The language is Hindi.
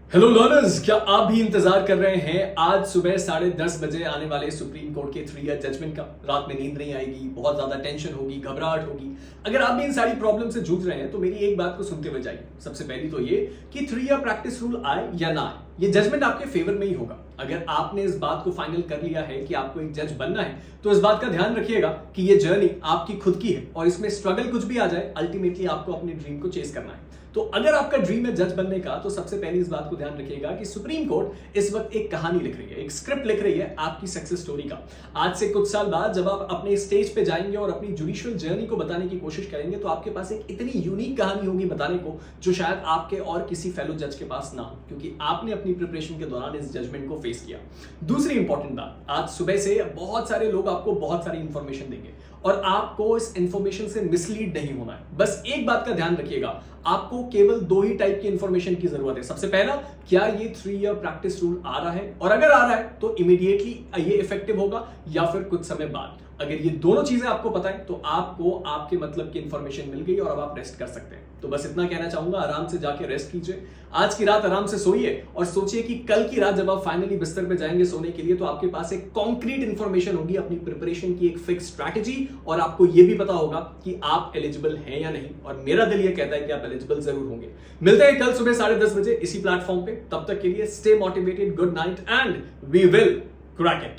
हेलो लर्नर्स, क्या आप भी इंतजार कर रहे हैं आज सुबह 10:30 बजे आने वाले सुप्रीम कोर्ट के 3 ईयर जजमेंट का। रात में नींद नहीं आएगी, बहुत ज्यादा टेंशन होगी, घबराहट होगी। अगर आप भी इन सारी प्रॉब्लम से जूझ रहे हैं तो मेरी एक बात को सुनते हुए जाइए। सबसे पहली तो ये कि 3 ईयर प्रैक्टिस रूल आए या ना आए, ये जजमेंट आपके फेवर में ही होगा। अगर आपने इस बात को फाइनल कर लिया है कि आपको एक जज बनना है तो इस बात का ध्यान रखिएगा कि ये जर्नी आपकी खुद की है और इसमें स्ट्रगल कुछ भी आ जाए, अल्टीमेटली आपको अपने ड्रीम को चेस करना है। तो अगर आपका ड्रीम है जज बनने का तो सबसे पहले इस बात को ध्यान रखिएगा कि सुप्रीम कोर्ट इस वक्त एक कहानी लिख रही है, एक स्क्रिप्ट लिख रही है आपकी सक्सेस स्टोरी का। आज से कुछ साल बाद जब आप अपने स्टेज पे जाएंगे और अपनी जुडिशियल जर्नी को बताने की कोशिश करेंगे तो आपके पास एक इतनी यूनिक कहानी होगी बताने को जो शायद आपके और किसी फेलो जज के पास ना हो, क्योंकि आपने अपनी प्रिपरेशन के दौरान इस जजमेंट को फेस किया। दूसरी इंपॉर्टेंट बात, आज सुबह से बहुत सारे लोग आपको बहुत सारी इंफॉर्मेशन देंगे और आपको इस इंफॉर्मेशन से मिसलीड नहीं होना है। बस एक बात का ध्यान रखिएगा, आपको केवल 2 ही टाइप की इंफॉर्मेशन की जरूरत है। सबसे पहला, क्या ये 3 ईयर प्रैक्टिस रूल आ रहा है, और अगर आ रहा है तो इमीडिएटली ये इफेक्टिव होगा या फिर कुछ समय बाद। अगर ये दोनों चीजें आपको पता है तो आपको आपके मतलब की इंफॉर्मेशन मिल गई और अब आप रेस्ट कर सकते हैं। तो बस इतना कहना चाहूंगा, आराम से जाके रेस्ट कीजिए, आज की रात आराम से सोइए और सोचिए कि कल की रात जब आप फाइनली बिस्तर पे जाएंगे सोने के लिए तो आपके पास एक कॉन्क्रीट इंफॉर्मेशन होगी, अपनी प्रिपरेशन की एक फिक्स स्ट्रैटेजी, और आपको यह भी पता होगा कि आप एलिजिबल हैं या नहीं। और मेरा दिल यह कहता है कि आप एलिजिबल जरूर होंगे। मिलते हैं कल सुबह 10:30 बजे इसी प्लेटफॉर्म पे। तब तक के लिए stay motivated, good night and we will crack it.